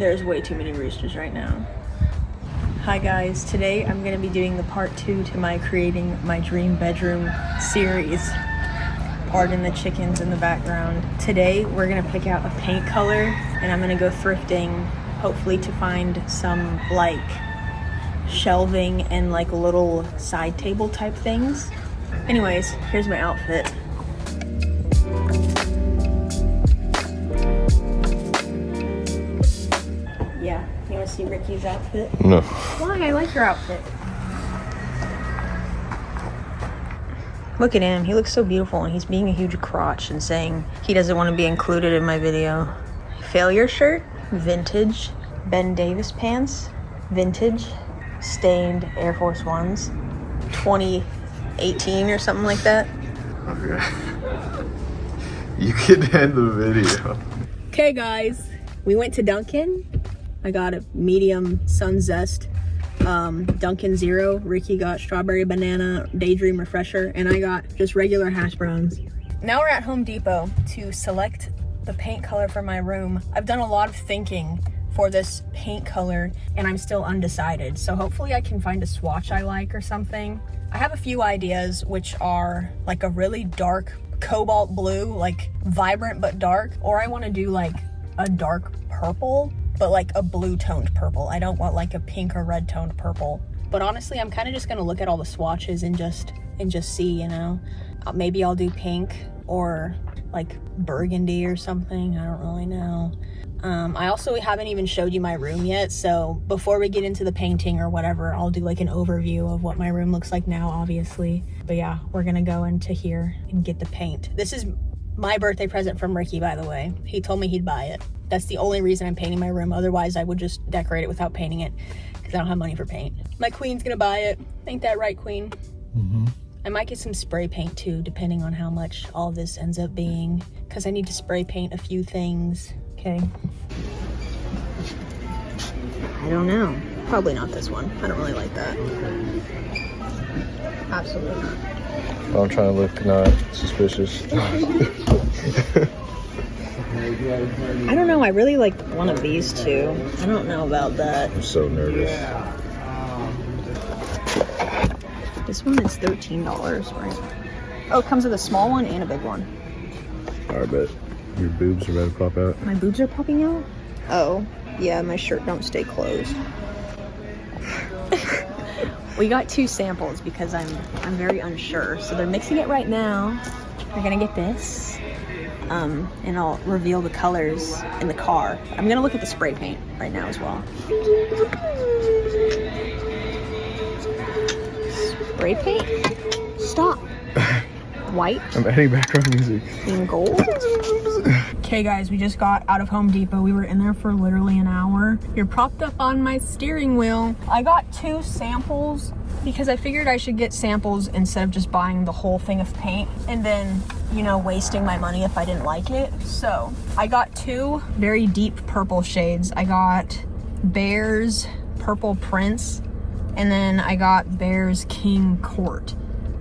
There's way too many roosters right now. Hi guys, today I'm gonna be doing the part 2 to my creating my dream bedroom series. Pardon the chickens in the background. Today we're gonna pick out a paint color and I'm gonna go thrifting, hopefully to find some like shelving and like little side table type things. Anyways, here's my outfit. Yeah, you wanna see Ricky's outfit? No. Why? I like your outfit. Look at him, he looks so beautiful and he's being a huge crotch and saying he doesn't want to be included in my video. Failure shirt, vintage. Ben Davis pants, vintage. Stained Air Force Ones, 2018 or something like that. Okay. You can end the video. Okay guys, we went to Dunkin'. I got a medium Sun Zest Dunkin' Zero. Ricky got strawberry banana daydream refresher, and I got just regular hash browns. Now we're at Home Depot to select the paint color for my room. I've done a lot of thinking for this paint color and I'm still undecided, so hopefully I can find a swatch I like or something. I have a few ideas, which are like a really dark cobalt blue, like vibrant but dark, or I want to do like a dark purple but like a blue toned purple. I don't want like a pink or red toned purple. But honestly, I'm kind of just gonna look at all the swatches and just see, you know. Maybe I'll do pink or like burgundy or something, I don't really know. I also haven't even showed you my room yet, so before we get into the painting or whatever, I'll do like an overview of what my room looks like now, obviously. But yeah, we're gonna go into here and get the paint. This is my birthday present from Ricky, by the way. He told me he'd buy it. That's the only reason I'm painting my room. Otherwise, I would just decorate it without painting it because I don't have money for paint. My queen's gonna buy it. Ain't that right, queen? Mm-hmm. I might get some spray paint too, depending on how much all this ends up being, because I need to spray paint a few things. Okay. I don't know. Probably not this one. I don't really like that. Absolutely not. I'm trying to look not suspicious. I don't know. I really like one of these two. I don't know about that. I'm so nervous. This one is $13, right? Oh, it comes with a small one and a big one. I bet your boobs are about to pop out. My boobs are popping out? Oh, yeah, my shirt don't stay closed. We got 2 samples because I'm very unsure. So they're mixing it right now. We're gonna get this. And I'll reveal the colors in the car. I'm gonna look at the spray paint right now as well. Spray paint? Stop. White. I'm adding background music. In gold. Okay guys, we just got out of Home Depot. We were in there for literally an hour. You're propped up on my steering wheel. I got 2 samples because I figured I should get samples instead of just buying the whole thing of paint and then, you know, wasting my money if I didn't like it. So I got 2 very deep purple shades. I got Bear's Purple Prince, and then I got Bear's King Court.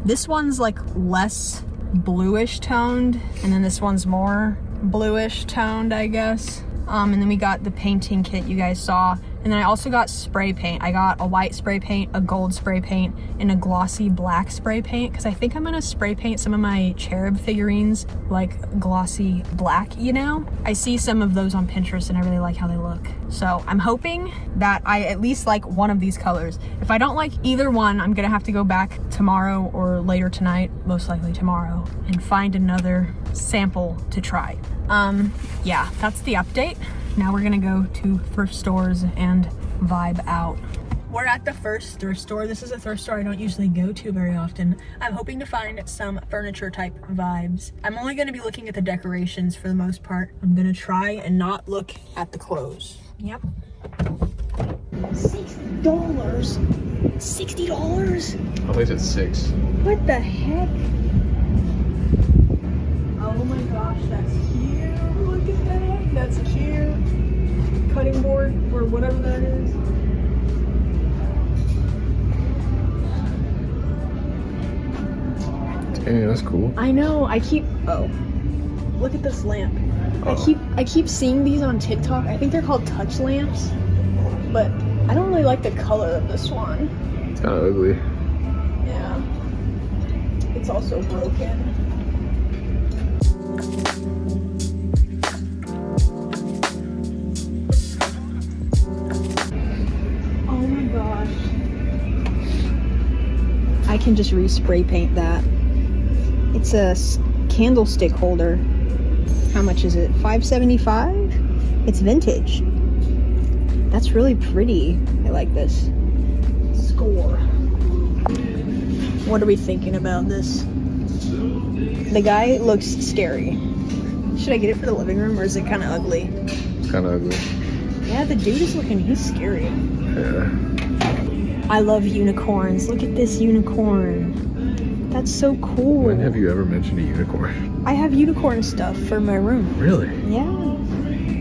This one's like less bluish toned, and then this one's more bluish toned, I guess. And then we got the painting kit you guys saw. And then I also got spray paint. I got a white spray paint, a gold spray paint, and a glossy black spray paint, because I think I'm gonna spray paint some of my cherub figurines like glossy black, you know? I see some of those on Pinterest and I really like how they look. So I'm hoping that I at least like one of these colors. If I don't like either one, I'm gonna have to go back tomorrow or later tonight, most likely tomorrow, and find another sample to try. Yeah, that's the update. Now we're gonna go to thrift stores and vibe out. We're at the first thrift store. This is a thrift store I don't usually go to very often. I'm hoping to find some furniture type vibes. I'm only gonna be looking at the decorations for the most part. I'm gonna try and not look at the clothes. Yep. $60. $60? I think it's 6. What the heck? Oh my gosh, that's cute. Look at that. That's cute. Cutting board or whatever that is. Dang, that's cool. I know. I keep. Oh. Look at this lamp. I keep seeing these on TikTok. I think they're called touch lamps, but I don't really like the color of this one. It's kind of ugly. Yeah. It's also broken. Oh my gosh. I can just respray paint that. It's a candlestick holder. How much is it? $5.75? It's vintage. That's really pretty. I like this. Score. What are we thinking about this? The guy looks scary. Should I get it for the living room or is it kind of ugly? It's kind of ugly. Yeah, the dude is he's scary. Yeah. I love unicorns. Look at this unicorn. That's so cool. When have you ever mentioned a unicorn? I have unicorn stuff for my room. Really? Yeah.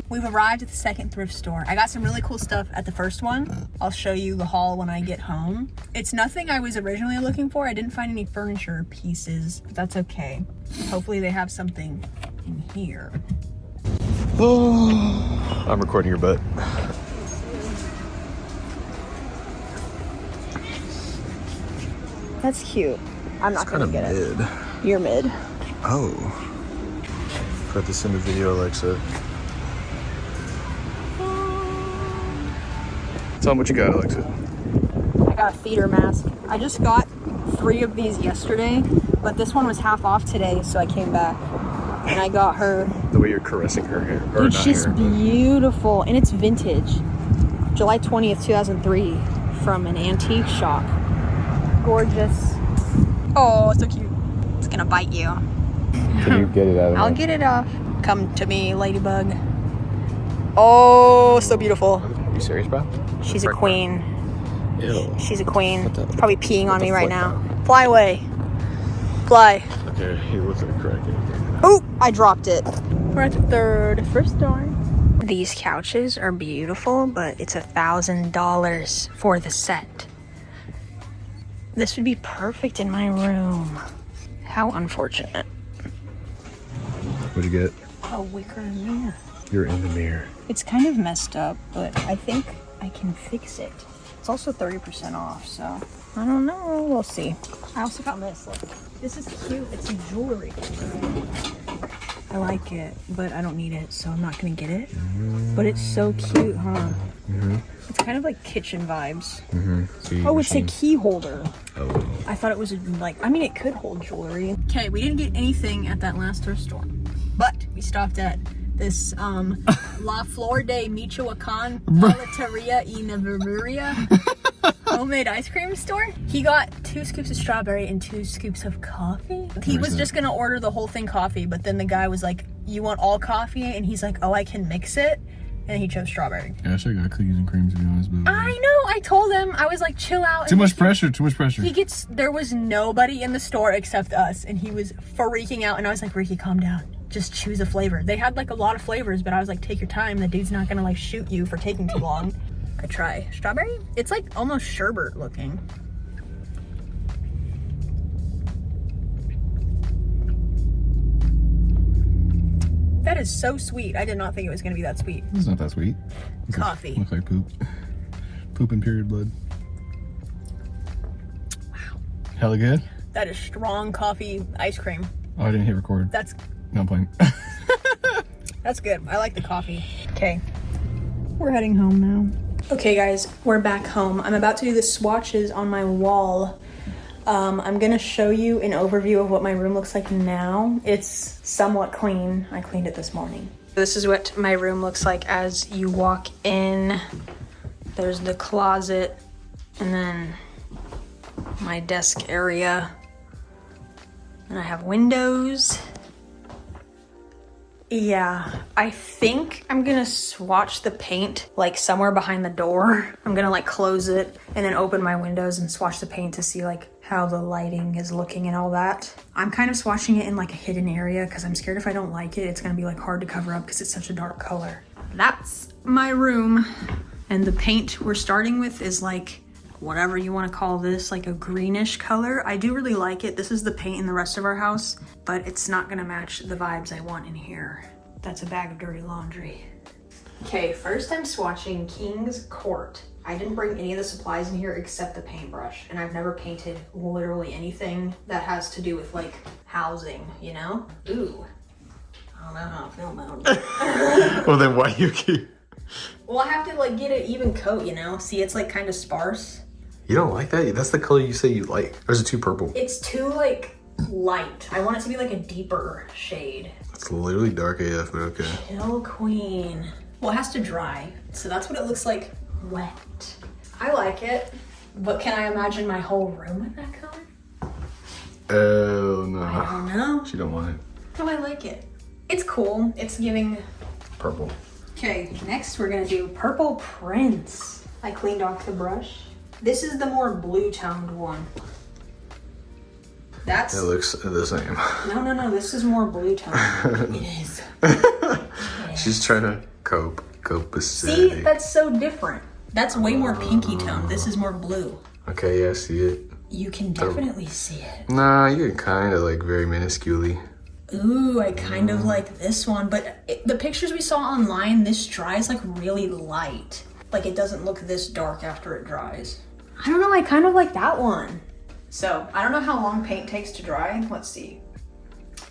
We've arrived at the second thrift store. I got some really cool stuff at the first one. I'll show you the haul when I get home. It's nothing I was originally looking for. I didn't find any furniture pieces, but that's okay. Hopefully they have something in here. Oh, I'm recording your butt. That's cute. I'm not gonna get it. Mid. You're mid. Oh. Put this in the video, Alexa. Tell them what you got, Alexa. I got a feeder mask. I just got 3 of these yesterday, but this one was half off today, so I came back and I got her. The way you're caressing her hair. Or Dude, she's beautiful and it's vintage. July 20th, 2003 from an antique shop. Gorgeous. Oh, so cute. It's gonna bite you. Can you get it out of I'll get it off. Come to me, ladybug. Oh, so beautiful. Are you serious, bro? She's a queen. Ew. She's a queen. What the- Probably peeing on me right now. down. Fly away. Fly. Okay, he looks like a crackhead. Oh, I dropped it. We're at the third thrift store. These couches are beautiful, but it's $1,000 for the set. This would be perfect in my room. How unfortunate. What'd you get? A wicker mirror. You're in the mirror. It's kind of messed up, but I think I can fix it. It's also 30% off, so I don't know. We'll see. I also found this. Look, this is cute. It's jewelry. I like it, but I don't need it, so I'm not gonna get it. But it's so cute, huh? It's kind of like kitchen vibes. Oh, it's a key holder. Oh. I thought it was it could hold jewelry. Okay, we didn't get anything at that last thrift store, but we stopped at this La Flor de Michoacan Paleteria y Neveria homemade ice cream store. He got 2 scoops of strawberry and 2 scoops of coffee. He was just gonna order the whole thing coffee, but then the guy was like, you want all coffee? And he's like, oh, I can mix it. And he chose strawberry. Yeah, I should have got cookies and cream, to be honest. But I know, I told him, I was like, chill out. Too much pressure. There was nobody in the store except us, and he was freaking out, and I was like, Ricky, calm down. Just choose a flavor. They had like a lot of flavors, but I was like, take your time. The dude's not gonna like shoot you for taking too long. I try strawberry. It's like almost sherbet looking. That is so sweet. I did not think it was gonna be that sweet. It's not that sweet. Coffee. Looks like poop. Poop and period blood. Wow. Hella good. That is strong coffee ice cream. Oh, I didn't hit record. That's No, I'm playing. That's good. I like the coffee. Okay, we're heading home now. Okay guys, we're back home. I'm about to do the swatches on my wall. I'm gonna show you an overview of what my room looks like now. It's somewhat clean. I cleaned it this morning. This is what my room looks like as you walk in. There's the closet and then my desk area. And I have windows. Yeah, I think I'm gonna swatch the paint like somewhere behind the door. I'm gonna like close it and then open my windows and swatch the paint to see like how the lighting is looking and all that. I'm kind of swatching it in like a hidden area because I'm scared if I don't like it, it's gonna be like hard to cover up because it's such a dark color. That's my room. And the paint we're starting with is like whatever you want to call this, like a greenish color. I do really like it. This is the paint in the rest of our house, but it's not gonna match the vibes I want in here. That's a bag of dirty laundry. Okay, first I'm swatching King's Court. I didn't bring any of the supplies in here except the paintbrush, and I've never painted literally anything that has to do with like housing, you know? Ooh, I don't know how I feel about it. Well, then why you keep... Well, I have to like get an even coat, you know? See, it's like kind of sparse. You don't like that? That's the color you say you like. Or is it too purple? It's too like light. I want it to be like a deeper shade. It's literally dark AF, but okay. Kill Queen. Well, it has to dry, so that's what it looks like wet. I like it, but can I imagine my whole room with that color? Oh, no. I don't know. She don't want it. Oh, I like it. It's cool. It's giving Purple. Okay, next we're gonna do Purple Prince. I cleaned off the brush. This is the more blue toned one. That's... It looks the same. No, this is more blue toned. It is. She's trying to cope with See, that's so different. That's way more pinky toned. This is more blue. Okay, yeah, I see it. You can definitely see it. Nah, you can kind of like very minusculely. Ooh, I kind of like this one, but the pictures we saw online, this dries like really light. Like it doesn't look this dark after it dries. I don't know, I kind of like that one. So, I don't know how long paint takes to dry. Let's see.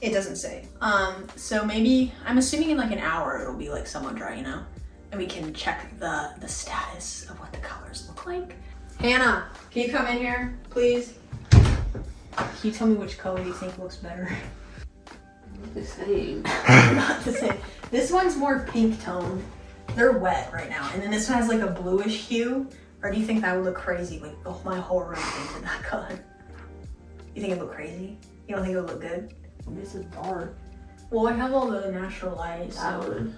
It doesn't say. So maybe, I'm assuming in like an hour it'll be like somewhat dry, you know? And we can check the status of what the colors look like. Hannah, can you come in here, please? Can you tell me which color you think looks better? The same. Not the same. This one's more pink tone. They're wet right now. And then this one has like a bluish hue. Or do you think that would look crazy? Like my whole room painted that color. You think it would look crazy? You don't think it would look good? This is dark. Well, I have all the natural lights. That one.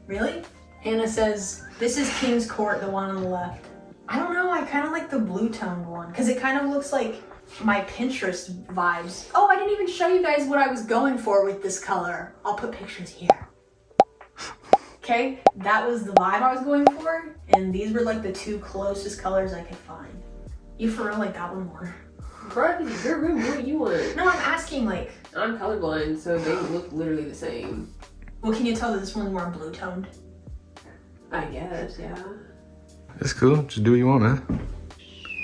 Really? Hannah says, this is King's Court, the one on the left. I don't know, I kind of like the blue toned one. Because it kind of looks like my Pinterest vibes. Oh, I didn't even show you guys what I was going for with this color. I'll put pictures here. Okay, that was the vibe I was going for. And these were like the two closest colors I could find. You for real like that one more? Bro, this is your room. What do you want? No, I'm asking like... I'm colorblind, so they look literally the same. Well, can you tell that this one's more blue toned? I guess, yeah. It's cool. Just do what you want, man.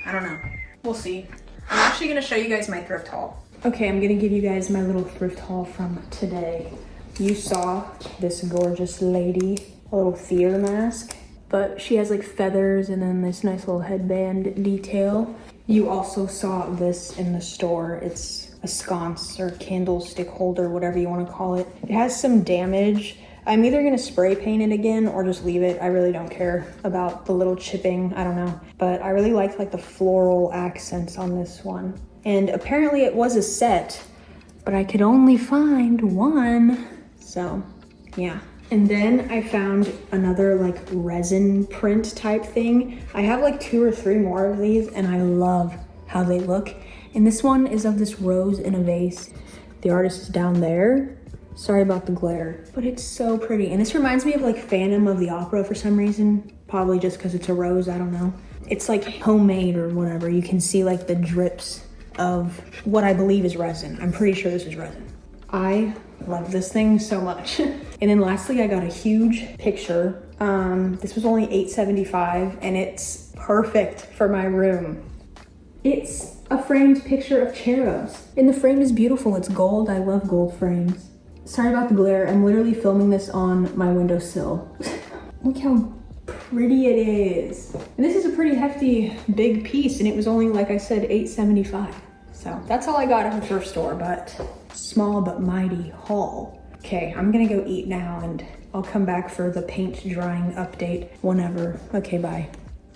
I don't know. We'll see. I'm actually gonna show you guys my thrift haul. Okay, I'm gonna give you guys my little thrift haul from today. You saw this gorgeous lady, a little theater mask, but she has like feathers and then this nice little headband detail. You also saw this in the store. It's a sconce or candlestick holder, whatever you want to call it. It has some damage. I'm either gonna spray paint it again or just leave it. I really don't care about the little chipping, I don't know. But I really liked like the floral accents on this one. And apparently it was a set, but I could only find one. So, yeah. And then I found another like resin print type thing. I have like 2 or 3 more of these and I love how they look. And this one is of this rose in a vase. The artist is down there. Sorry about the glare, but it's so pretty. And this reminds me of like Phantom of the Opera for some reason. Probably just because it's a rose, I don't know. It's like homemade or whatever. You can see like the drips of what I believe is resin. I'm pretty sure this is resin. I love this thing so much. And then lastly, I got a huge picture. This was only $8.75 and it's perfect for my room. It's a framed picture of cherubs. And the frame is beautiful, it's gold. I love gold frames. Sorry about the glare, I'm literally filming this on my windowsill. Look how pretty it is. And this is a pretty hefty, big piece and it was only, like I said, $8.75. So that's all I got at the thrift store, but small but mighty haul. Okay, I'm gonna go eat now and I'll come back for the paint drying update whenever. Okay, bye.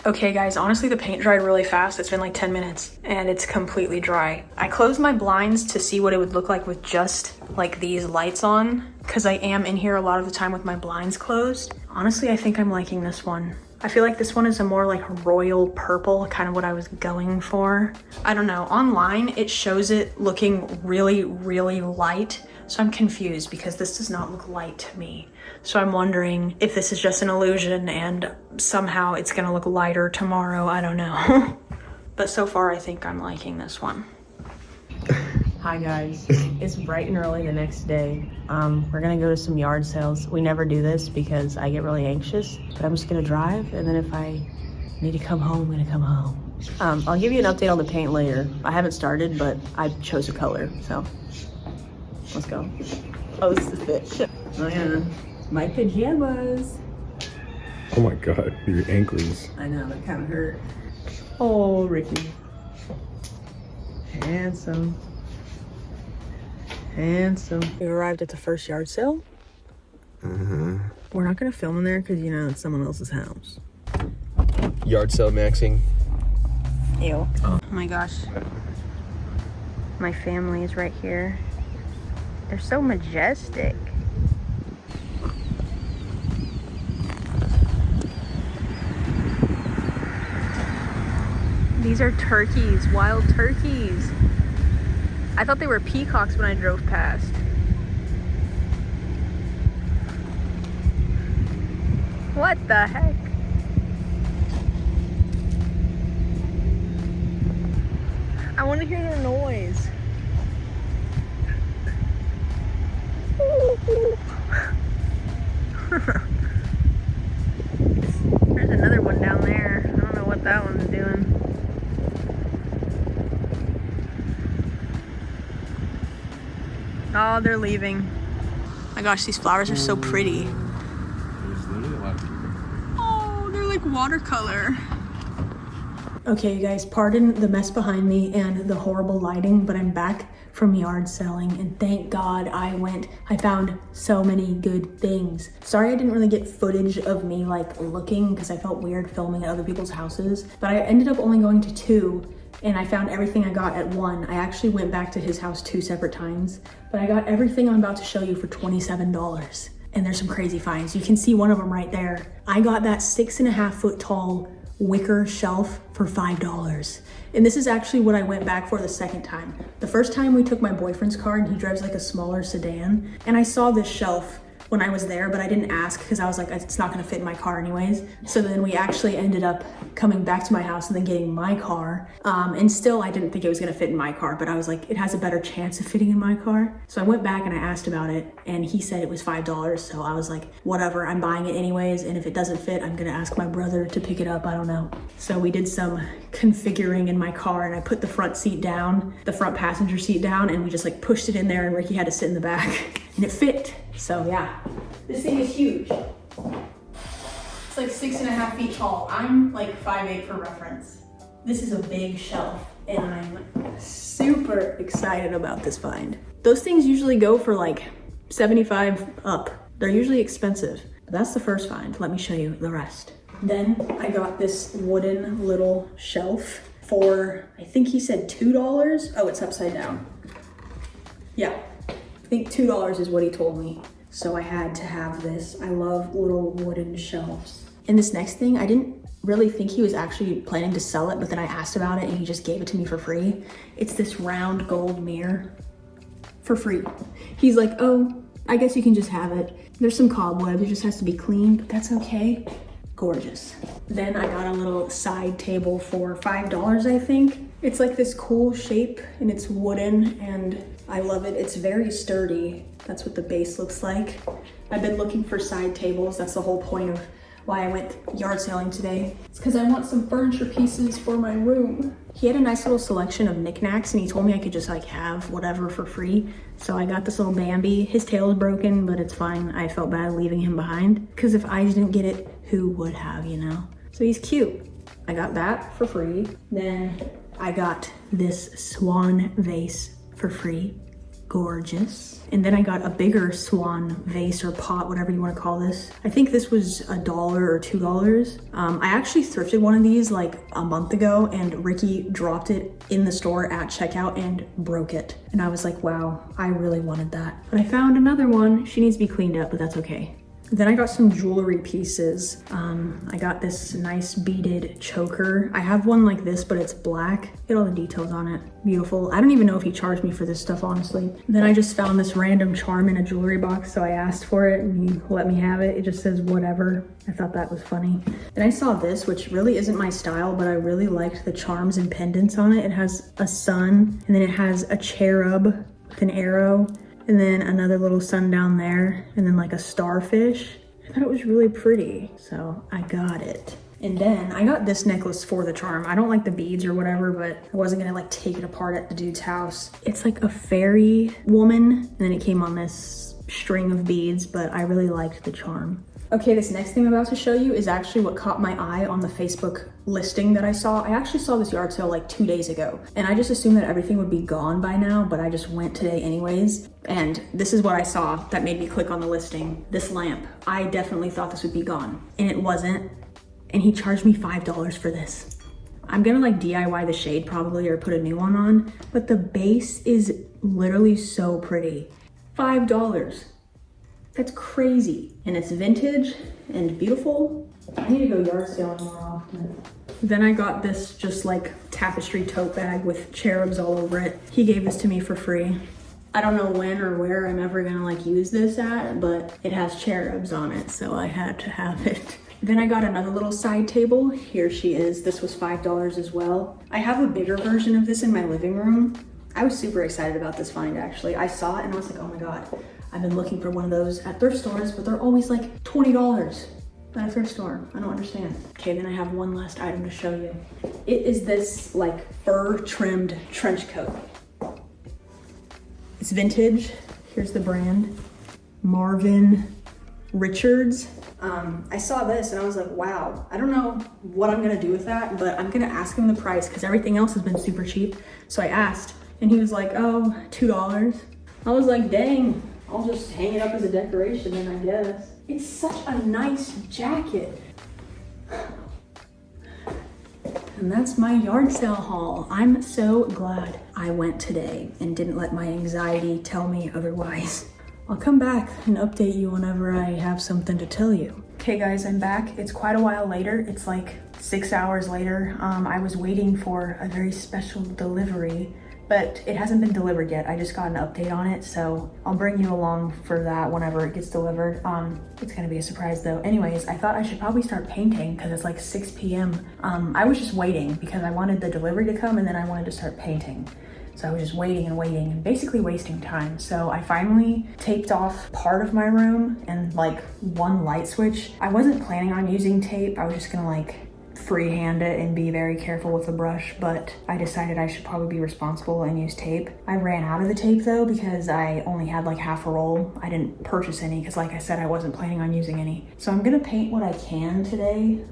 Okay guys, honestly the paint dried really fast. It's been like 10 minutes and it's completely dry. I closed my blinds to see what it would look like with just like these lights on because I am in here a lot of the time with my blinds closed. Honestly, I think I'm liking this one. I feel like this one is a more like royal purple, kind of what I was going for. I don't know, online it shows it looking really, really light. So I'm confused because this does not look light to me. So I'm wondering if this is just an illusion and somehow it's gonna look lighter tomorrow, I don't know. But so far I think I'm liking this one. Hi guys, it's bright and early the next day. We're gonna go to some yard sales. We never do this because I get really anxious, but I'm just gonna drive, and then if I need to come home, I'm gonna come home. I'll give you an update on the paint later. I haven't started, but I chose a color, so let's go. Oh, this is the fit. Oh yeah, my pajamas. Oh my god, your ankles. I know, that kind of hurt. Oh, Ricky. Handsome. Handsome. We arrived at the first yard sale. We're not gonna film in there because you know it's someone else's house. Yard sale maxing. Ew. Oh my gosh. My family is right here. They're so majestic. These are turkeys, wild turkeys. I thought they were peacocks when I drove past. What the heck? I want to hear their noise. There's another one down there. I don't know what that one's doing. Oh, they're leaving. Oh my gosh, these flowers are so pretty. Oh, they're like watercolor. Okay, you guys, pardon the mess behind me and the horrible lighting, but I'm back from yard selling, and thank God I found so many good things. Sorry I didn't really get footage of me like looking because I felt weird filming at other people's houses, but I ended up only going to 2. And I found everything I got at 1. I actually went back to his house 2 separate times, but I got everything I'm about to show you for $27. And there's some crazy finds. You can see one of them right there. I got that 6.5 foot tall wicker shelf for $5. And this is actually what I went back for the second time. The first time we took my boyfriend's car and he drives like a smaller sedan. And I saw this shelf when I was there, but I didn't ask because I was like, it's not gonna fit in my car anyways. So then we actually ended up coming back to my house and then getting my car. And still I didn't think it was gonna fit in my car, but I was like, it has a better chance of fitting in my car. So I went back and I asked about it and he said it was $5. So I was like, whatever, I'm buying it anyways. And if it doesn't fit, I'm gonna ask my brother to pick it up, I don't know. So we did some configuring in my car and I put the front seat down, the front passenger seat down, and we just like pushed it in there and Ricky had to sit in the back and it fit. So yeah, this thing is huge. It's like 6.5 feet tall. I'm like 5'8" for reference. This is a big shelf and I'm super excited about this find. Those things usually go for like 75 up. They're usually expensive. But that's the first find. Let me show you the rest. Then I got this wooden little shelf for, I think he said $2. Oh, it's upside down. Yeah, I think $2 is what he told me. So I had to have this. I love little wooden shelves. And this next thing, I didn't really think he was actually planning to sell it, but then I asked about it and he just gave it to me for free. It's this round gold mirror for free. He's like, oh, I guess you can just have it. There's some cobwebs, it just has to be clean, but that's okay. Gorgeous. Then I got a little side table for $5, I think. It's like this cool shape and it's wooden and I love it. It's very sturdy. That's what the base looks like. I've been looking for side tables. That's the whole point of why I went yard selling today. It's because I want some furniture pieces for my room. He had a nice little selection of knickknacks and he told me I could just like have whatever for free. So I got this little Bambi. His tail is broken, but it's fine. I felt bad leaving him behind because if I didn't get it, who would have, you know? So he's cute. I got that for free. Then I got this swan vase for free. Gorgeous. And then I got a bigger swan vase or pot, whatever you want to call this. I think this was $1 or $2. I actually thrifted one of these like a month ago and Ricky dropped it in the store at checkout and broke it. And I was like, wow, I really wanted that. But I found another one. She needs to be cleaned up, but that's okay. Then I got some jewelry pieces. I got this nice beaded choker. I have one like this, but it's black. Get all the details on it. Beautiful. I don't even know if he charged me for this stuff, honestly. Then I just found this random charm in a jewelry box, so I asked for it and he let me have it. It just says whatever. I thought that was funny. Then I saw this, which really isn't my style, but I really liked the charms and pendants on it. It has a sun, and then it has a cherub with an arrow, and then another little sun down there, and then like a starfish. I thought it was really pretty, so I got it. And then I got this necklace for the charm. I don't like the beads or whatever, but I wasn't gonna like take it apart at the dude's house. It's like a fairy woman, and then it came on this string of beads, but I really liked the charm. Okay, this next thing I'm about to show you is actually what caught my eye on the Facebook listing that I saw. I actually saw this yard sale like 2 days ago, and I just assumed that everything would be gone by now, but I just went today anyways. And this is what I saw that made me click on the listing. This lamp. I definitely thought this would be gone, and it wasn't. And he charged me $5 for this. I'm gonna like DIY the shade probably or put a new one on, but the base is literally so pretty. $5. That's crazy. And it's vintage and beautiful. I need to go yard selling more often. Then I got this just like tapestry tote bag with cherubs all over it. He gave this to me for free. I don't know when or where I'm ever gonna like use this at, but it has cherubs on it, so I had to have it. Then I got another little side table. Here she is. This was $5 as well. I have a bigger version of this in my living room. I was super excited about this find actually. I saw it and I was like, oh my God. I've been looking for one of those at thrift stores, but they're always like $20 at a thrift store. I don't understand. Okay, then I have one last item to show you. It is this like fur trimmed trench coat. It's vintage. Here's the brand. Marvin Richards. I saw this and I was like, wow, I don't know what I'm gonna do with that, but I'm gonna ask him the price because everything else has been super cheap. So I asked and he was like, oh, $2. I was like, dang. I'll just hang it up as a decoration then, I guess. It's such a nice jacket. And that's my yard sale haul. I'm so glad I went today and didn't let my anxiety tell me otherwise. I'll come back and update you whenever I have something to tell you. Okay guys, I'm back. It's quite a while later. It's like 6 hours later. I was waiting for a very special delivery, but it hasn't been delivered yet. I just got an update on it, so I'll bring you along for that whenever it gets delivered. It's gonna be a surprise though. Anyways, I thought I should probably start painting because it's like 6 p.m. I was just waiting because I wanted the delivery to come and then I wanted to start painting. So I was just waiting and basically wasting time. So I finally taped off part of my room and like one light switch. I wasn't planning on using tape. I was just gonna like freehand it and be very careful with the brush, but I decided I should probably be responsible and use tape. I ran out of the tape though because I only had like half a roll. I didn't purchase any because like I said, I wasn't planning on using any. So I'm gonna paint what I can today.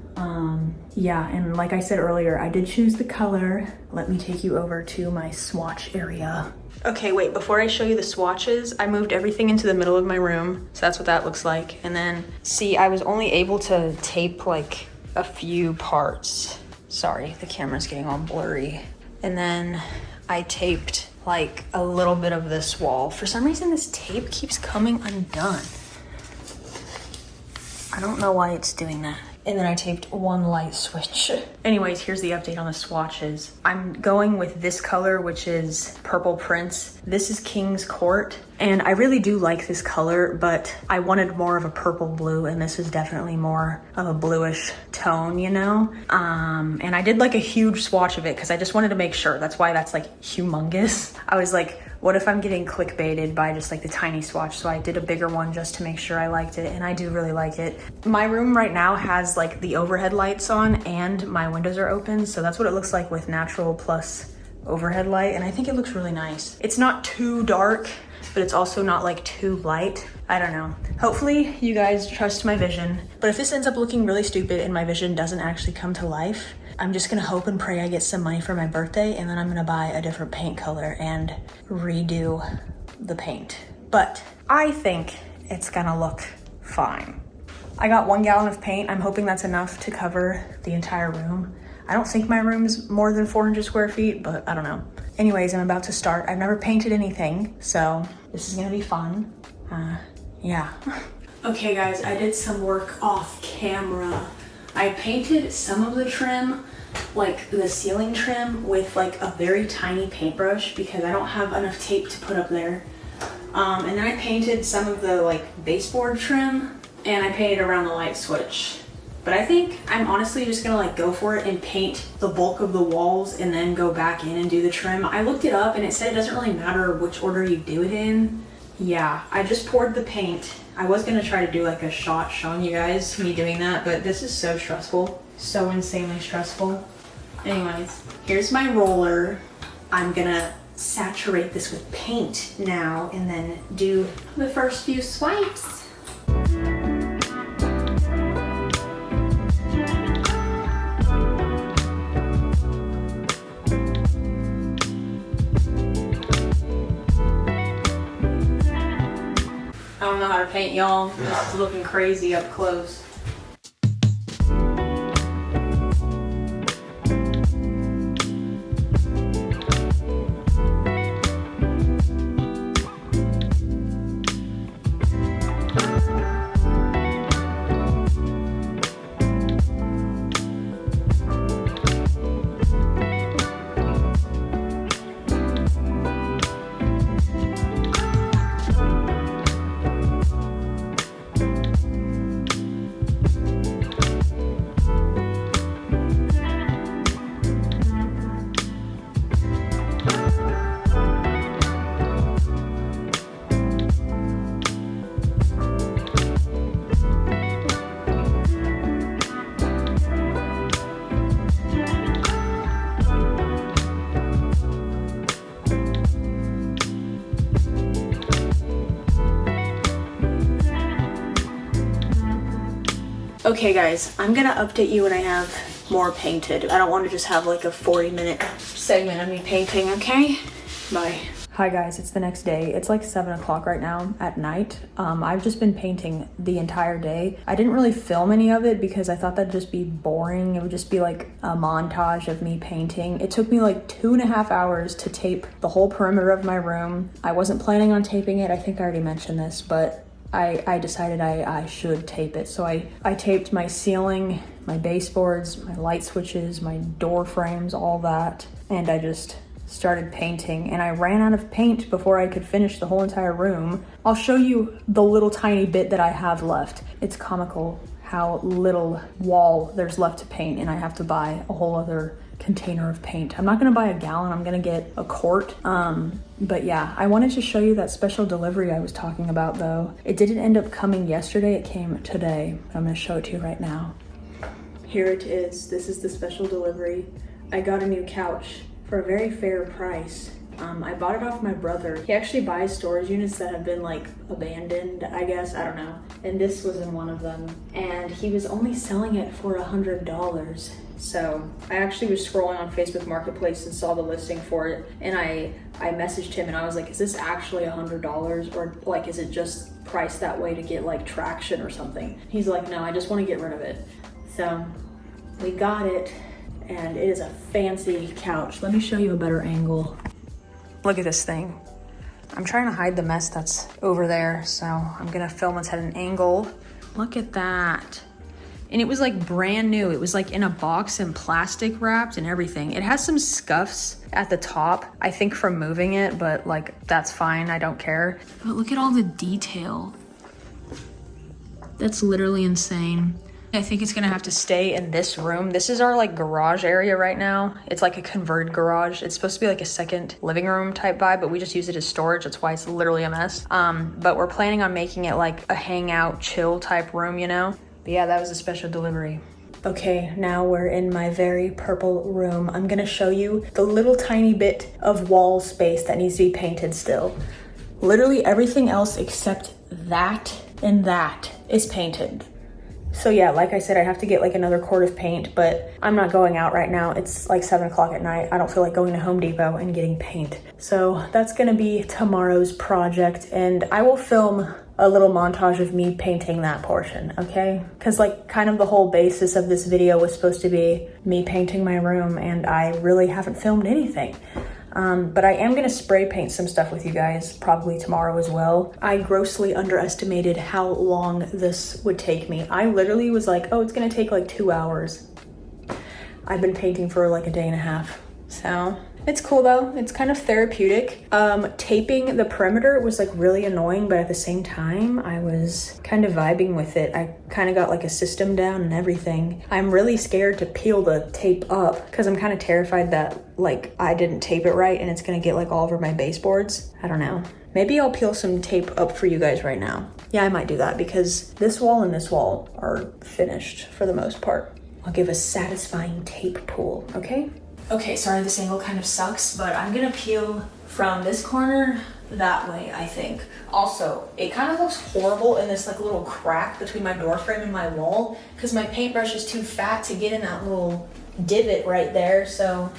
Yeah, and like I said earlier, I did choose the color. Let me take you over to my swatch area. Okay, wait, before I show you the swatches, I moved everything into the middle of my room. So that's what that looks like. And then see, I was only able to tape like a few parts. Sorry, the camera's getting all blurry. And then I taped like a little bit of this wall. For some reason, this tape keeps coming undone. I don't know why it's doing that. And then I taped one light switch. Anyways, here's the update on the swatches. I'm going with this color, which is Purple Prince. This is King's Court. And I really do like this color, but I wanted more of a purple blue, and this is definitely more of a bluish tone, you know? And I did like a huge swatch of it because I just wanted to make sure. That's why that's like humongous. I was like, what if I'm getting clickbaited by just like the tiny swatch? So I did a bigger one just to make sure I liked it, and I do really like it. My room right now has like the overhead lights on and my windows are open, so that's what it looks like with natural plus overhead light, and I think it looks really nice. It's not too dark, but it's also not like too light. I don't know. Hopefully you guys trust my vision, but if this ends up looking really stupid and my vision doesn't actually come to life, I'm just gonna hope and pray I get some money for my birthday, and then I'm gonna buy a different paint color and redo the paint. But I think it's gonna look fine. I got 1 gallon of paint. I'm hoping that's enough to cover the entire room. I don't think my room's more than 400 square feet, but I don't know. Anyways, I'm about to start. I've never painted anything, so this is gonna be fun. Yeah. Okay guys, I did some work off camera. I painted some of the trim, like the ceiling trim, with like a very tiny paintbrush because I don't have enough tape to put up there. And then I painted some of the like baseboard trim, and I painted around the light switch. But I think I'm honestly just gonna like go for it and paint the bulk of the walls and then go back in and do the trim. I looked it up and it said it doesn't really matter which order you do it in. Yeah, I just poured the paint. I was gonna try to do like a shot showing you guys me doing that, but this is so stressful. So insanely stressful. Anyways, here's my roller. I'm gonna saturate this with paint now and then do the first few swipes. I don't know how to paint, y'all. This is looking crazy up close. Okay guys, I'm gonna update you when I have more painted. I don't want to just have like a 40-minute segment of me painting, okay? Bye. Hi guys, it's the next day. It's like 7 o'clock right now at night. I've just been painting the entire day. I didn't really film any of it because I thought that'd just be boring. It would just be like a montage of me painting. It took me like 2.5 hours to tape the whole perimeter of my room. I wasn't planning on taping it. I think I already mentioned this, but I decided I should tape it. So I taped my ceiling, my baseboards, my light switches, my door frames, all that. And I just started painting, and I ran out of paint before I could finish the whole entire room. I'll show you the little tiny bit that I have left. It's comical how little wall there's left to paint, and I have to buy a whole other container of paint. I'm not gonna buy a gallon, I'm gonna get a quart. But yeah, I wanted to show you that special delivery I was talking about though. It didn't end up coming yesterday, it came today. I'm gonna show it to you right now. Here it is, this is the special delivery. I got a new couch for a very fair price. I bought it off my brother. He actually buys storage units that have been like abandoned, I guess, I don't know. And this was in one of them. And he was only selling it for $100. So I actually was scrolling on Facebook Marketplace and saw the listing for it. And I messaged him and I was like, is this actually $100? Or like, is it just priced that way to get like traction or something? He's like, no, I just want to get rid of it. So we got it. And it is a fancy couch. Let me show you a better angle. Look at this thing. I'm trying to hide the mess that's over there, so I'm gonna film it at an angle. Look at that. And it was like brand new. It was like in a box and plastic wrapped and everything. It has some scuffs at the top, I think from moving it, but like that's fine, I don't care. But look at all the detail. That's literally insane. I think it's gonna have to stay in this room. This is our like garage area right now. It's like a converted garage. It's supposed to be like a second living room type vibe, but we just use it as storage. That's why it's literally a mess. But we're planning on making it like a hangout, chill type room, you know? But yeah, that was a special delivery. Okay, now we're in my very purple room. I'm gonna show you the little tiny bit of wall space that needs to be painted still. Literally everything else except that and that is painted. So yeah, like I said, I have to get like another quart of paint, but I'm not going out right now. It's like 7 o'clock at night. I don't feel like going to Home Depot and getting paint. So that's gonna be tomorrow's project, and I will film a little montage of me painting that portion, okay? Because like kind of the whole basis of this video was supposed to be me painting my room, and I really haven't filmed anything. But I am gonna spray paint some stuff with you guys probably tomorrow as well. I grossly underestimated how long this would take me. I literally was like, oh, it's gonna take like 2 hours. I've been painting for like a day and a half, so. It's cool though, it's kind of therapeutic. Taping the perimeter was like really annoying, but at the same time, I was kind of vibing with it. I kind of got like a system down and everything. I'm really scared to peel the tape up because I'm kind of terrified that like I didn't tape it right and it's gonna get like all over my baseboards. I don't know. Maybe I'll peel some tape up for you guys right now. Yeah, I might do that because this wall and this wall are finished for the most part. I'll give a satisfying tape pull, okay? Okay, sorry, this angle kind of sucks, but I'm gonna peel from this corner that way, I think. Also, it kind of looks horrible in this like little crack between my door frame and my wall because my paintbrush is too fat to get in that little divot right there. So,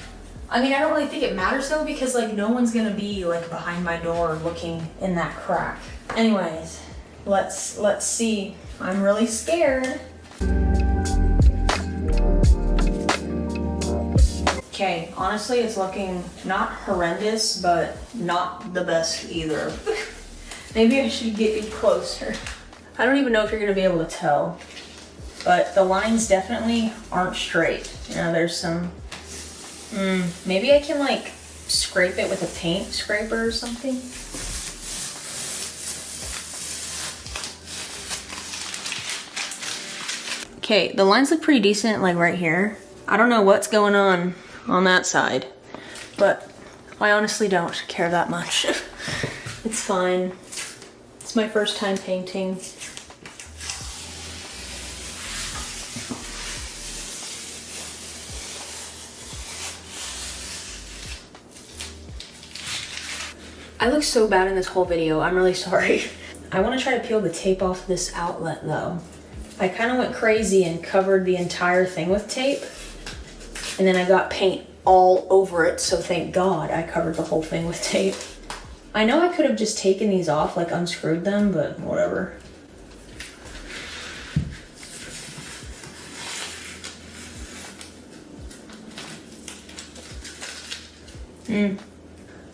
I mean, I don't really think it matters though because like no one's gonna be like behind my door looking in that crack. Anyways, let's see. I'm really scared. Okay, honestly, it's looking not horrendous, but not the best either. Maybe I should get you closer. I don't even know if you're gonna be able to tell, but the lines definitely aren't straight. You know, there's some, maybe I can like scrape it with a paint scraper or something. Okay, the lines look pretty decent, like right here. I don't know what's going on that side, but I honestly don't care that much. It's fine. It's my first time painting. I look so bad in this whole video. I'm really sorry. I want to try to peel the tape off this outlet though. I kind of went crazy and covered the entire thing with tape. And then I got paint all over it, so thank God I covered the whole thing with tape. I know I could have just taken these off, like unscrewed them, but whatever.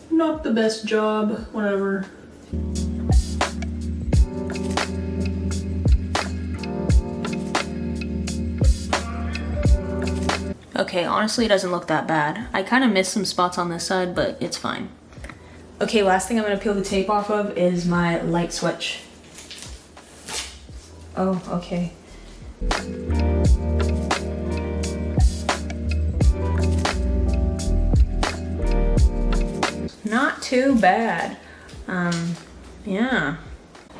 Not the best job, whatever. Okay, honestly, it doesn't look that bad. I kind of missed some spots on this side, but it's fine. Okay, last thing I'm gonna peel the tape off of is my light switch. Oh, okay. Not too bad. Yeah.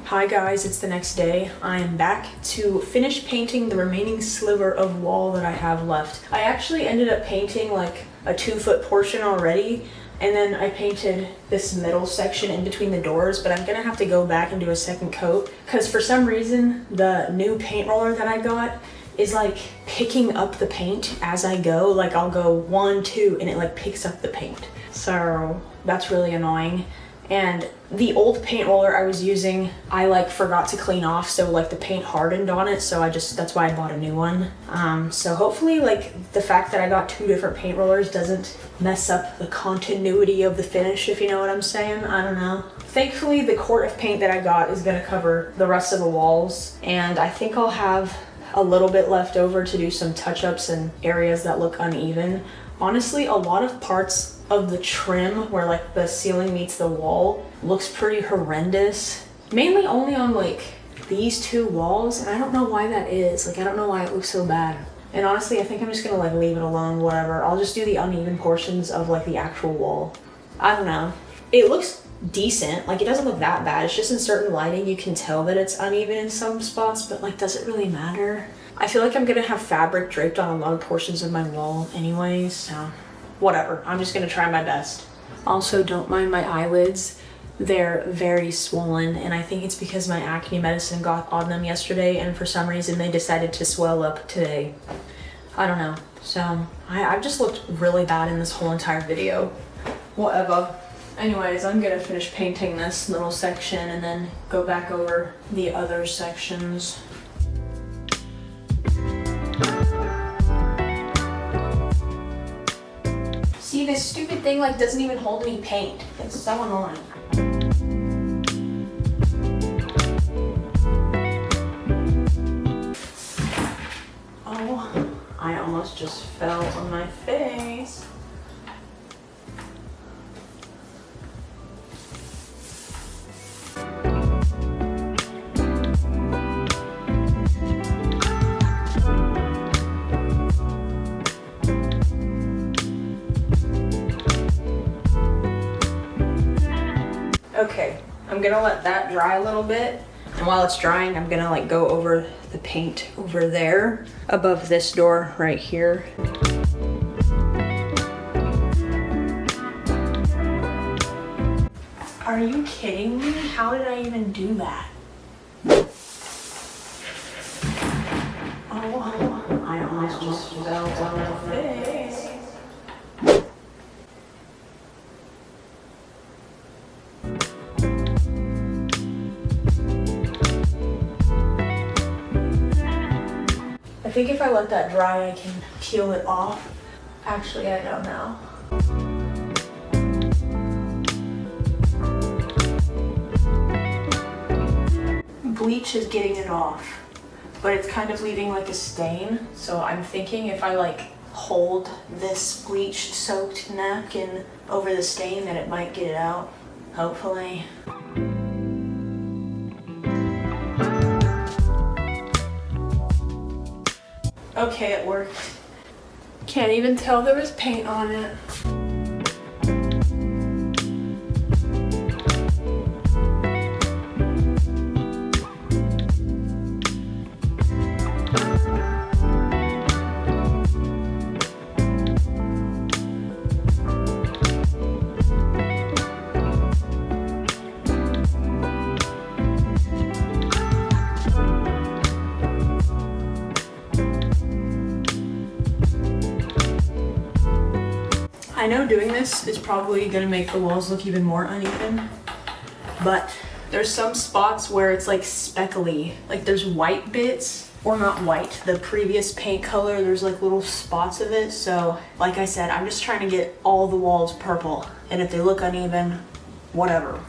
Hi guys, it's the next day. I am back to finish painting the remaining sliver of wall that I have left. I actually ended up painting like a 2-foot portion already, and then I painted this middle section in between the doors, but I'm gonna have to go back and do a second coat because for some reason the new paint roller that I got is like picking up the paint as I go. Like I'll go 1, 2, and it like picks up the paint. So that's really annoying. And the old paint roller I was using, I like forgot to clean off, so like the paint hardened on it, so that's why I bought a new one. So hopefully like the fact that I got 2 different paint rollers doesn't mess up the continuity of the finish, if you know what I'm saying. I don't know. Thankfully the quart of paint that I got is gonna cover the rest of the walls, and I think I'll have a little bit left over to do some touch-ups in areas that look uneven. Honestly, a lot of parts of the trim where like the ceiling meets the wall looks pretty horrendous. Mainly only on like these 2 walls, and I don't know why that is. Like I don't know why it looks so bad. And honestly, I think I'm just gonna like leave it alone, whatever. I'll just do the uneven portions of like the actual wall. I don't know. It looks decent. Like it doesn't look that bad. It's just in certain lighting you can tell that it's uneven in some spots, but like does it really matter? I feel like I'm gonna have fabric draped on a lot of portions of my wall anyways, so whatever. I'm just gonna try my best. Also, don't mind my eyelids. They're very swollen, and I think it's because my acne medicine got on them yesterday, and for some reason they decided to swell up today. I don't know. So I've just looked really bad in this whole entire video. Whatever. Anyways, I'm gonna finish painting this little section and then go back over the other sections. See you this stupid thing like doesn't even hold any paint. It's so annoying. Oh, I almost just fell on my face. Okay, I'm gonna let that dry a little bit. And while it's drying, I'm gonna like go over the paint over there above this door right here. Are you kidding me? How did I even do that? Oh, I almost just fell on my face. I think if I let that dry, I can peel it off. Actually, I don't know. Bleach is getting it off, but it's kind of leaving like a stain. So I'm thinking if I like hold this bleach soaked napkin over the stain, that it might get it out, hopefully. Okay, it worked. Can't even tell there was paint on it. I know doing this is probably gonna make the walls look even more uneven, but there's some spots where it's like speckly, like there's white bits, or not white, the previous paint color, there's like little spots of it. So like I said, I'm just trying to get all the walls purple, and if they look uneven, whatever.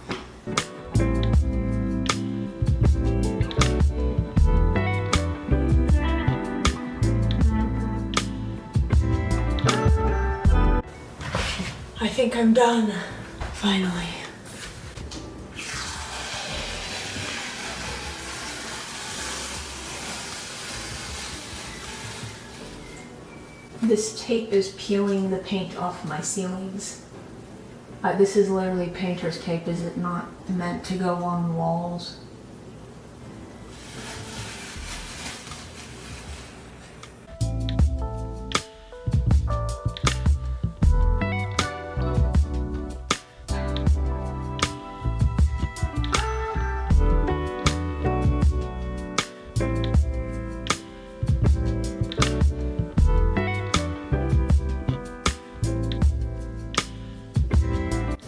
I think I'm done, finally. This tape is peeling the paint off my ceilings. This is literally painter's tape. Is it not meant to go on walls?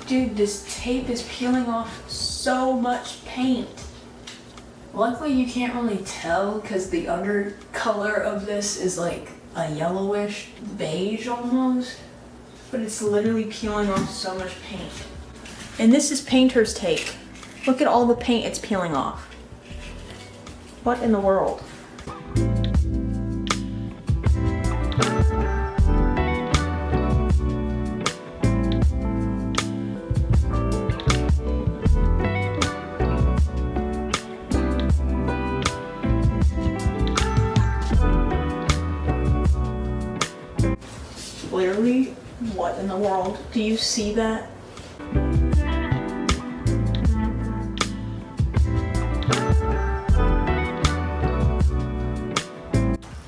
Dude, this tape is peeling off so much paint. Luckily you can't really tell because the undercolor of this is like a yellowish beige almost, but it's literally peeling off so much paint. And this is painter's tape. Look at all the paint it's peeling off. What in the world? Literally, what in the world? Do you see that?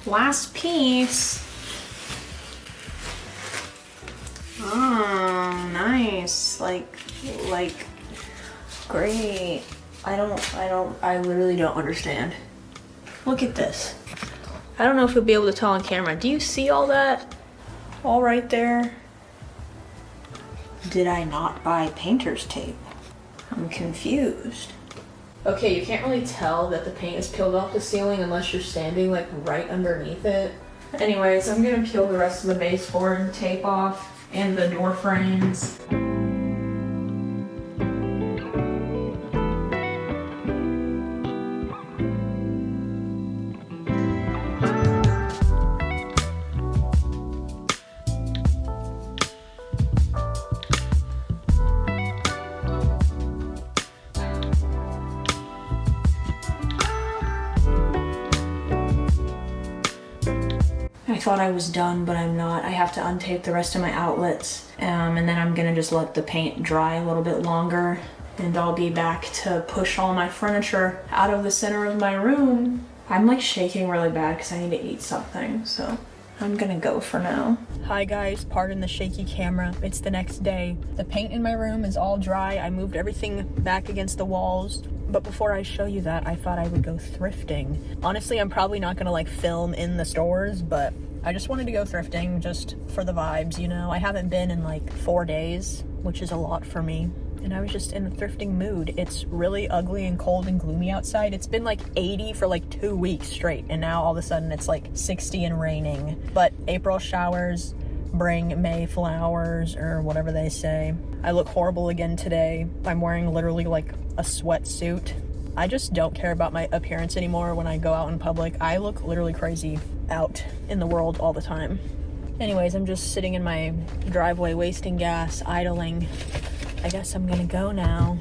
Last piece. Oh, nice. Like, great. I literally don't understand. Look at this. I don't know if you'll be able to tell on camera. Do you see all that? All right there. Did I not buy painter's tape? I'm confused. Okay, you can't really tell that the paint is peeled off the ceiling unless you're standing like right underneath it. Anyways, I'm gonna peel the rest of the baseboard tape off and the door frames. I thought I was done, but I'm not. I have to untape the rest of my outlets, and then I'm gonna just let the paint dry a little bit longer, and I'll be back to push all my furniture out of the center of my room. I'm like shaking really bad because I need to eat something, so I'm gonna go for now. Hi guys, pardon the shaky camera. It's the next day. The paint in my room is all dry. I moved everything back against the walls. But before I show you that, I thought I would go thrifting. Honestly, I'm probably not gonna like film in the stores, but I just wanted to go thrifting just for the vibes, you know? I haven't been in like 4 days, which is a lot for me. And I was just in a thrifting mood. It's really ugly and cold and gloomy outside. It's been like 80 for like 2 weeks straight, and now all of a sudden it's like 60 and raining. But April showers bring May flowers, or whatever they say. I look horrible again today. I'm wearing literally like a sweatsuit. I just don't care about my appearance anymore when I go out in public. I look literally crazy out in the world all the time. Anyways, I'm just sitting in my driveway wasting gas, idling. I guess I'm gonna go now.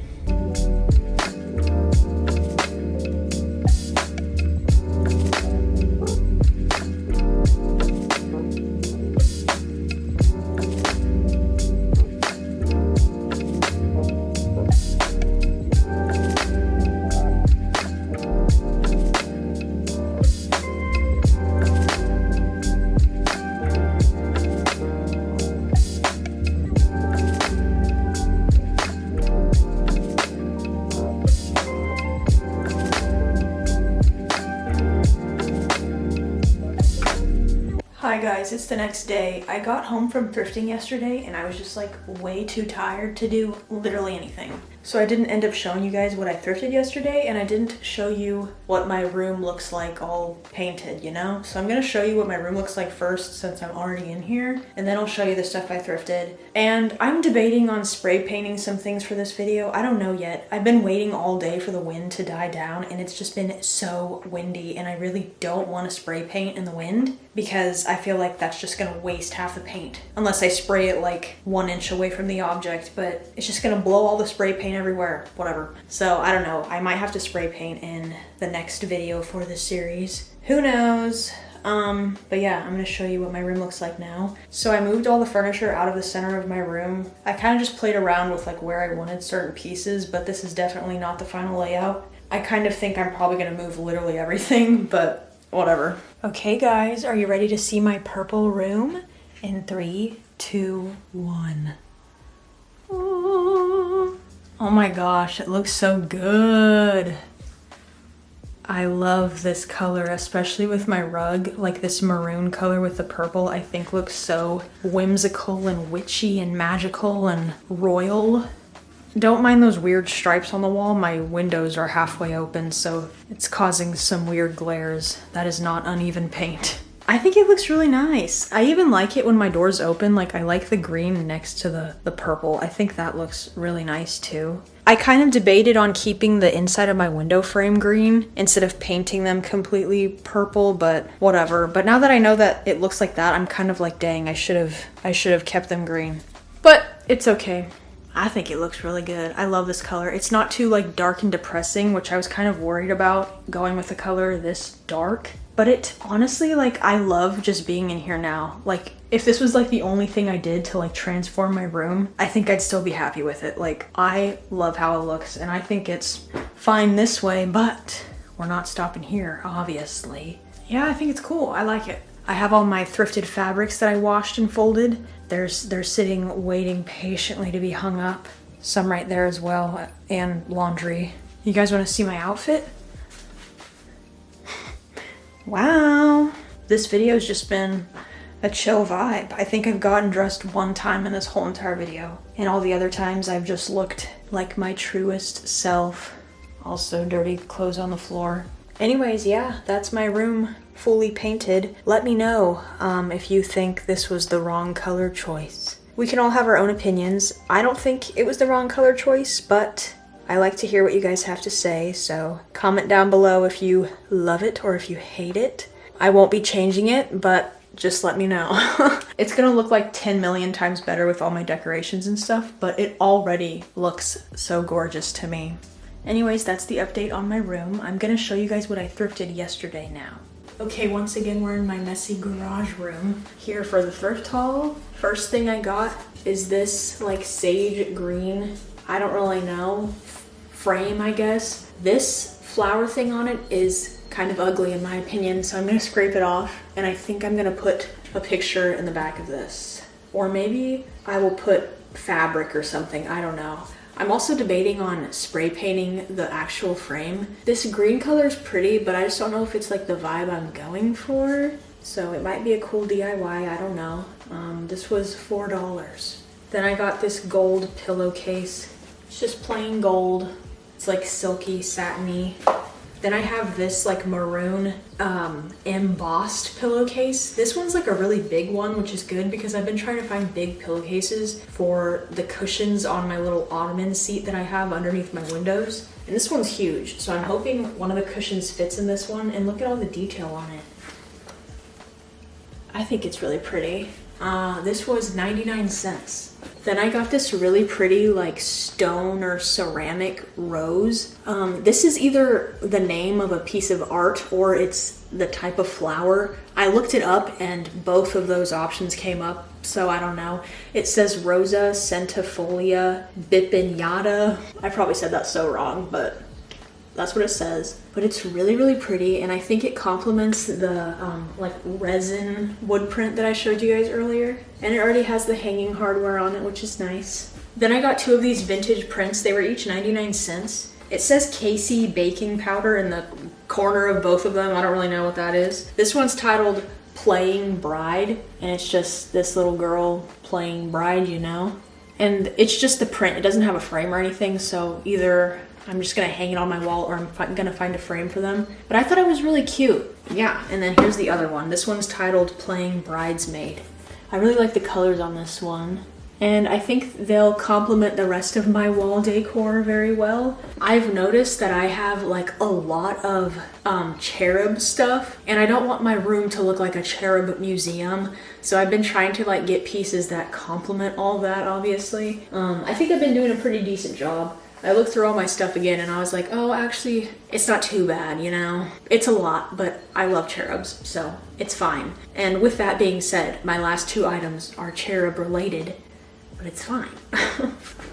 Hi guys, it's the next day. I got home from thrifting yesterday and I was just like way too tired to do literally anything. So I didn't end up showing you guys what I thrifted yesterday, and I didn't show you what my room looks like all painted, you know? So I'm gonna show you what my room looks like first since I'm already in here, and then I'll show you the stuff I thrifted. And I'm debating on spray painting some things for this video. I don't know yet. I've been waiting all day for the wind to die down, and it's just been so windy, and I really don't want to spray paint in the wind because I feel like that's just gonna waste half the paint. Unless I spray it like 1 inch away from the object, but it's just gonna blow all the spray paint everywhere, whatever. So I don't know, I might have to spray paint in the next video for this series. Who knows? But yeah, I'm gonna show you what my room looks like now. So I moved all the furniture out of the center of my room. I kind of just played around with like where I wanted certain pieces, but this is definitely not the final layout. I kind of think I'm probably gonna move literally everything, but whatever. Okay guys, are you ready to see my purple room? In 3, 2, 1. Oh my gosh, it looks so good. I love this color, especially with my rug. Like this maroon color with the purple, I think looks so whimsical and witchy and magical and royal. Don't mind those weird stripes on the wall. My windows are halfway open, so it's causing some weird glares. That is not uneven paint. I think it looks really nice. I even like it when my door's open. Like, I like the green next to the purple. I think that looks really nice too. I kind of debated on keeping the inside of my window frame green instead of painting them completely purple, but whatever. But now that I know that it looks like that, I'm kind of like, dang, I should have kept them green. But it's okay. I think it looks really good. I love this color. It's not too like dark and depressing, which I was kind of worried about going with a color this dark. But it honestly, like, I love just being in here now. Like, if this was like the only thing I did to like transform my room, I think I'd still be happy with it. Like, I love how it looks and I think it's fine this way, but we're not stopping here, obviously. Yeah, I think it's cool. I like it. I have all my thrifted fabrics that I washed and folded. They're sitting waiting patiently to be hung up. Some right there as well, and laundry. You guys want to see my outfit? Wow. This video's just been a chill vibe. I think I've gotten dressed one time in this whole entire video. And all the other times I've just looked like my truest self. Also dirty clothes on the floor. Anyways, yeah, that's my room fully painted. Let me know if you think this was the wrong color choice. We can all have our own opinions. I don't think it was the wrong color choice, but I like to hear what you guys have to say, so comment down below if you love it or if you hate it. I won't be changing it, but just let me know. It's gonna look like 10 million times better with all my decorations and stuff, but it already looks so gorgeous to me. Anyways, that's the update on my room. I'm gonna show you guys what I thrifted yesterday now. Okay, once again, we're in my messy garage room here for the thrift haul. First thing I got is this like sage green, I don't really know, frame, I guess. This flower thing on it is kind of ugly in my opinion, so I'm gonna scrape it off, and I think I'm gonna put a picture in the back of this. Or maybe I will put fabric or something, I don't know. I'm also debating on spray painting the actual frame. This green color is pretty, but I just don't know if it's like the vibe I'm going for. So it might be a cool DIY, I don't know. This was $4. Then I got this gold pillowcase. It's just plain gold. It's like silky, satiny. Then I have this like maroon embossed pillowcase. This one's like a really big one, which is good because I've been trying to find big pillowcases for the cushions on my little ottoman seat that I have underneath my windows. And this one's huge, so I'm hoping one of the cushions fits in this one, and look at all the detail on it. I think it's really pretty. This was 99 cents. Then I got this really pretty like stone or ceramic rose. This is either the name of a piece of art or it's the type of flower. I looked it up and both of those options came up, so I don't know. It says Rosa centifolia bipinata. I probably said that so wrong, but that's what it says. But it's really, really pretty, and I think it complements the like resin wood print that I showed you guys earlier. And it already has the hanging hardware on it, which is nice. Then I got two of these vintage prints. They were each 99 cents. It says Casey baking powder in the corner of both of them. I don't really know what that is. This one's titled Playing Bride, and it's just this little girl playing bride, you know? And it's just the print. It doesn't have a frame or anything, so either I'm just gonna hang it on my wall or I'm gonna find a frame for them. But I thought it was really cute. Yeah, and then here's the other one. This one's titled Playing Bridesmaid. I really like the colors on this one. And I think they'll complement the rest of my wall decor very well. I've noticed that I have like a lot of cherub stuff, and I don't want my room to look like a cherub museum. So I've been trying to like get pieces that complement all that, obviously. I think I've been doing a pretty decent job. I looked through all my stuff again and I was like, oh, actually, it's not too bad, you know? It's a lot, but I love cherubs, so it's fine. And with that being said, my last two items are cherub related, but it's fine.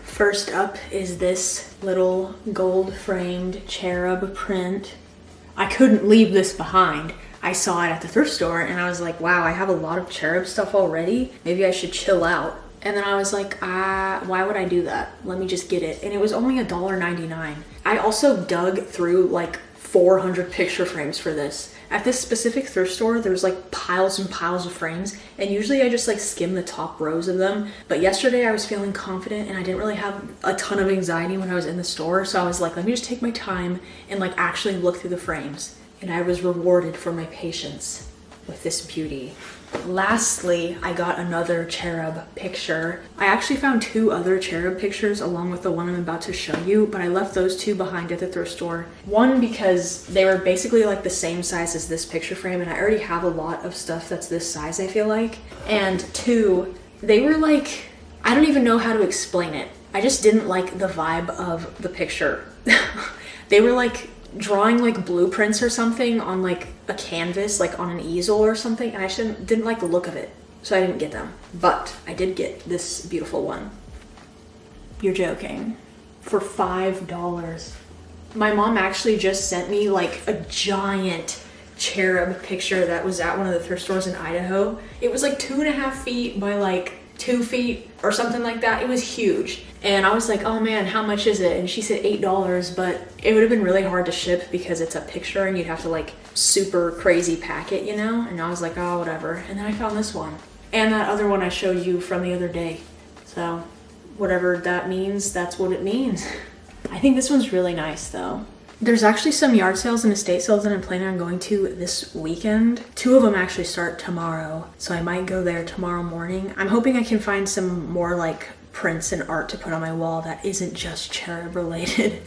First up is this little gold framed cherub print. I couldn't leave this behind. I saw it at the thrift store and I was like, wow, I have a lot of cherub stuff already. Maybe I should chill out. And then I was like, why would I do that? Let me just get it. And it was only $1.99. I also dug through like 400 picture frames for this. At this specific thrift store, there's like piles and piles of frames, and usually I just like skim the top rows of them. But yesterday I was feeling confident and I didn't really have a ton of anxiety when I was in the store. So I was like, let me just take my time and like actually look through the frames. And I was rewarded for my patience with this beauty. Lastly, I got another cherub picture. I actually found two other cherub pictures along with the one I'm about to show you, but I left those two behind at the thrift store. One, because they were basically like the same size as this picture frame, and I already have a lot of stuff that's this size, I feel like. And two, they were like, I don't even know how to explain it. I just didn't like the vibe of the picture. They were like drawing like blueprints or something on like a canvas, like on an easel or something, and I didn't like the look of it, so I didn't get them. But I did get this beautiful one. You're joking. For $5. My mom actually just sent me like a giant cherub picture that was at one of the thrift stores in Idaho. It was like 2.5 feet by like 2 feet or something like that. It was huge. And I was like, oh man, how much is it? And she said $8, but it would have been really hard to ship because it's a picture and you'd have to like super crazy pack it, you know? And I was like, oh, whatever. And then I found this one. And that other one I showed you from the other day. So whatever that means, that's what it means. I think this one's really nice though. There's actually some yard sales and estate sales that I'm planning on going to this weekend. 2 of them actually start tomorrow, so I might go there tomorrow morning. I'm hoping I can find some more like prints and art to put on my wall that isn't just cherub related.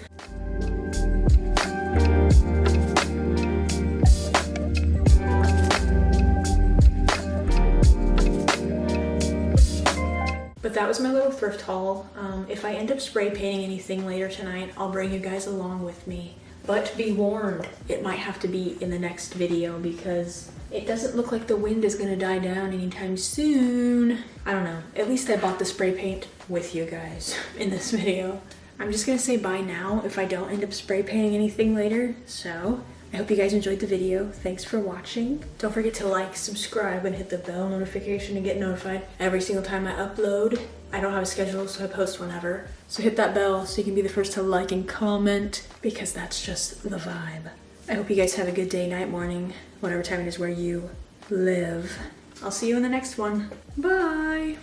But that was my little thrift haul. If I end up spray painting anything later tonight, I'll bring you guys along with me. But be warned, it might have to be in the next video because it doesn't look like the wind is gonna die down anytime soon. I don't know, at least I bought the spray paint with you guys in this video. I'm just gonna say bye now if I don't end up spray painting anything later. So I hope you guys enjoyed the video. Thanks for watching. Don't forget to like, subscribe, and hit the bell notification to get notified every single time I upload. I don't have a schedule, so I post whenever. So hit that bell so you can be the first to like and comment because that's just the vibe. I hope you guys have a good day, night, morning, whatever time it is where you live. I'll see you in the next one. Bye.